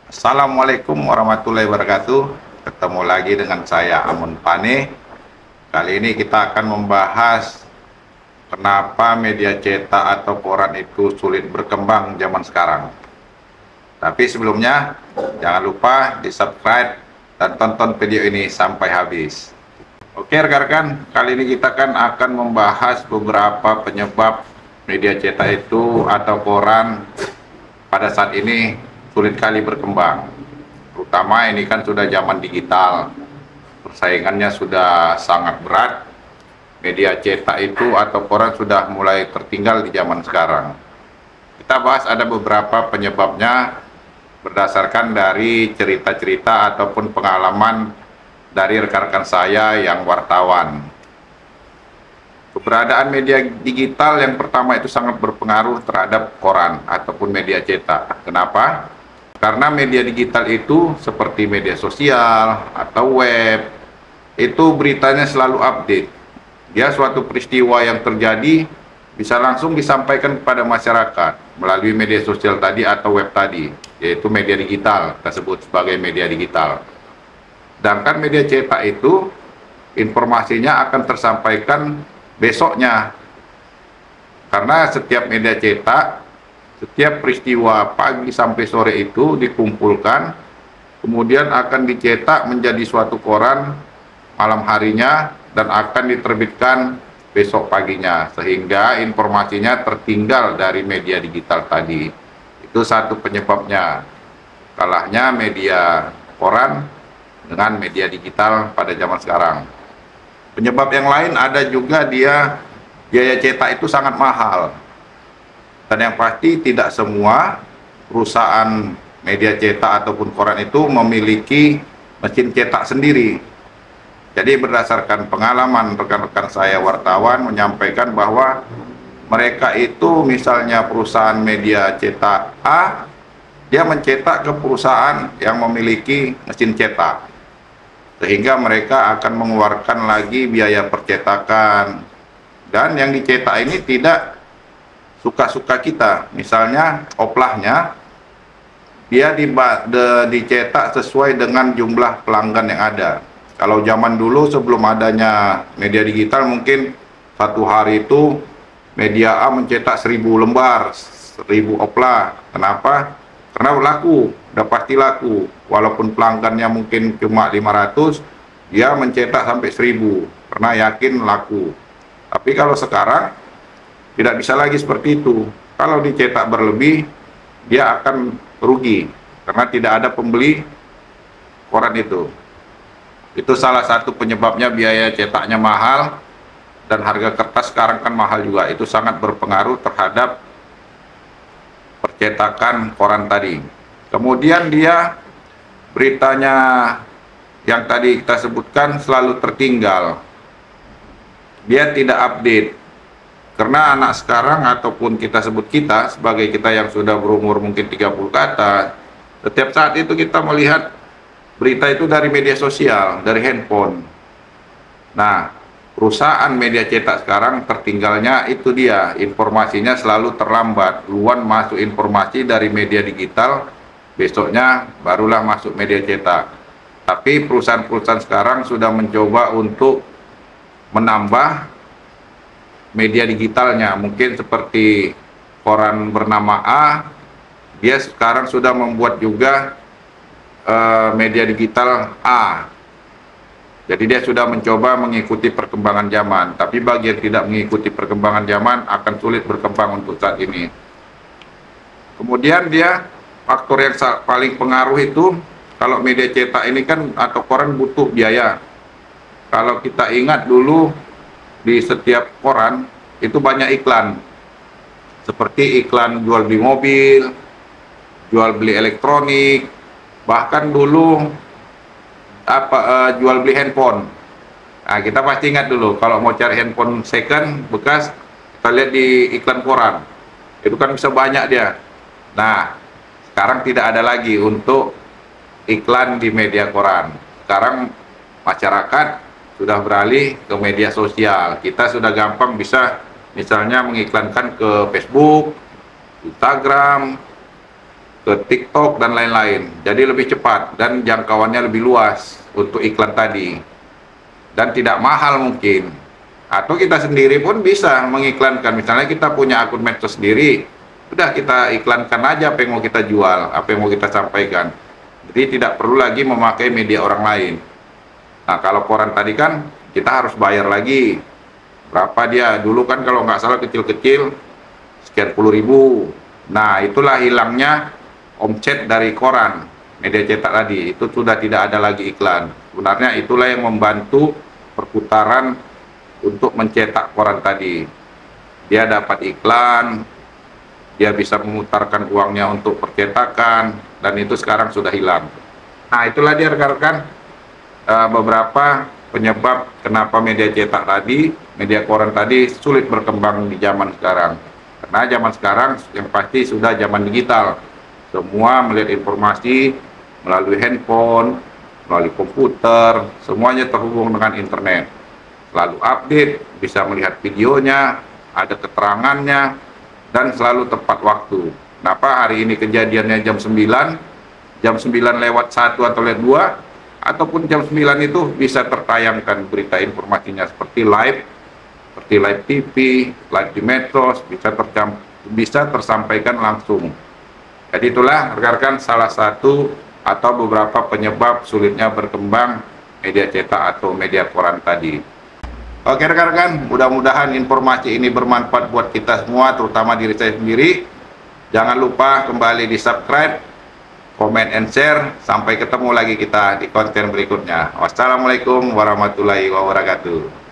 Assalamualaikum warahmatullahi wabarakatuh. Ketemu lagi dengan saya Amun Pane. Kali ini kita akan membahas kenapa media cetak atau koran itu sulit berkembang zaman sekarang. Tapi sebelumnya jangan lupa di subscribe dan tonton video ini sampai habis. Oke rekan-rekan, kali ini kita akan membahas beberapa penyebab media cetak itu atau koran pada saat ini sulit kali berkembang. Terutama ini kan sudah zaman digital, persaingannya sudah sangat berat. Media cetak itu atau koran sudah mulai tertinggal di zaman sekarang. Kita bahas ada beberapa penyebabnya berdasarkan dari cerita-cerita ataupun pengalaman dari rekan-rekan saya yang wartawan. Keberadaan media digital yang pertama itu sangat berpengaruh terhadap koran ataupun media cetak. Kenapa? Karena media digital itu seperti media sosial atau web, itu beritanya selalu update. Dia suatu peristiwa yang terjadi bisa langsung disampaikan kepada masyarakat melalui media sosial tadi atau web tadi, yaitu media digital, kita sebut sebagai media digital. Sedangkan media cetak itu informasinya akan tersampaikan besoknya, karena setiap media cetak, setiap peristiwa pagi sampai sore itu dikumpulkan, kemudian akan dicetak menjadi suatu koran malam harinya dan akan diterbitkan besok paginya, sehingga informasinya tertinggal dari media digital tadi. Itu satu penyebabnya kalahnya media koran dengan media digital pada zaman sekarang. Penyebab yang lain ada juga biaya cetak itu sangat mahal. Dan yang pasti tidak semua perusahaan media cetak ataupun koran itu memiliki mesin cetak sendiri. Jadi berdasarkan pengalaman rekan-rekan saya wartawan menyampaikan bahwa mereka itu misalnya perusahaan media cetak A, dia mencetak ke perusahaan yang memiliki mesin cetak, sehingga mereka akan mengeluarkan lagi biaya percetakan, dan yang dicetak ini tidak suka-suka kita. Misalnya oplahnya dia dicetak sesuai dengan jumlah pelanggan yang ada. Kalau zaman dulu sebelum adanya media digital, mungkin satu hari itu media A mencetak 1000 lembar, 1000 oplah. Kenapa? Karena laku, udah pasti laku. Walaupun pelanggannya mungkin cuma 500, dia mencetak sampai 1000 karena yakin laku. Tapi kalau sekarang tidak bisa lagi seperti itu. Kalau dicetak berlebih, dia akan rugi karena tidak ada pembeli koran itu. Itu salah satu penyebabnya biaya cetaknya mahal, dan harga kertas sekarang kan mahal juga. Itu sangat berpengaruh terhadap percetakan koran tadi. Kemudian dia beritanya yang tadi kita sebutkan selalu tertinggal. Dia tidak update. Karena anak sekarang ataupun kita sebut kita sebagai kita yang sudah berumur mungkin 30 ke atas, setiap saat itu kita melihat berita itu dari media sosial, dari handphone. Nah, perusahaan media cetak sekarang tertinggalnya itu dia, informasinya selalu terlambat. Duluan masuk informasi dari media digital, besoknya barulah masuk media cetak. Tapi perusahaan-perusahaan sekarang sudah mencoba untuk menambah media digitalnya. Mungkin seperti koran bernama A, dia sekarang sudah membuat juga media digital A. Jadi dia sudah mencoba mengikuti perkembangan zaman. Tapi bagi yang tidak mengikuti perkembangan zaman akan sulit berkembang untuk saat ini. Kemudian dia faktor yang paling pengaruh itu, kalau media cetak ini kan atau koran butuh biaya. Kalau kita ingat dulu di setiap koran itu banyak iklan, seperti iklan jual beli mobil, jual beli elektronik, bahkan dulu jual beli handphone. Nah, kita pasti ingat dulu kalau mau cari handphone second bekas, kita lihat di iklan koran, itu kan bisa banyak dia. Nah, sekarang tidak ada lagi untuk iklan di media koran. Sekarang masyarakat sudah beralih ke media sosial. Kita sudah gampang bisa misalnya mengiklankan ke Facebook, Instagram, ke TikTok dan lain-lain. Jadi lebih cepat dan jangkauannya lebih luas untuk iklan tadi. Dan tidak mahal mungkin. Atau kita sendiri pun bisa mengiklankan. Misalnya kita punya akun medsos sendiri, udah kita iklankan aja apa yang mau kita jual, apa yang mau kita sampaikan. Jadi tidak perlu lagi memakai media orang lain. Nah, kalau koran tadi kan kita harus bayar lagi. Berapa dia? Dulu kan kalau nggak salah kecil-kecil sekian puluh ribu. Nah, itulah hilangnya omset dari koran media cetak tadi. Itu sudah tidak ada lagi iklan. Sebenarnya itulah yang membantu perputaran untuk mencetak koran tadi. Dia dapat iklan, dia bisa memutarkan uangnya untuk percetakan, dan itu sekarang sudah hilang. Nah, itulah dia rekan-rekan beberapa penyebab kenapa media cetak tadi, media koran tadi sulit berkembang di zaman sekarang. Karena zaman sekarang yang pasti sudah zaman digital. Semua melihat informasi melalui handphone, melalui komputer, semuanya terhubung dengan internet. Selalu update, bisa melihat videonya, ada keterangannya, dan selalu tepat waktu. Kenapa hari ini kejadiannya jam 9 lewat 1 atau lewat 2, ataupun jam 9 itu bisa tertayangkan berita informasinya seperti live TV, live di medsos, bisa tersampaikan langsung. Jadi itulah rekan-rekan salah satu atau beberapa penyebab sulitnya berkembang media cetak atau media koran tadi. Oke rekan-rekan, mudah-mudahan informasi ini bermanfaat buat kita semua, terutama diri saya sendiri. Jangan lupa kembali di subscribe, comment and share. Sampai ketemu lagi kita di konten berikutnya. Wassalamualaikum warahmatullahi wabarakatuh.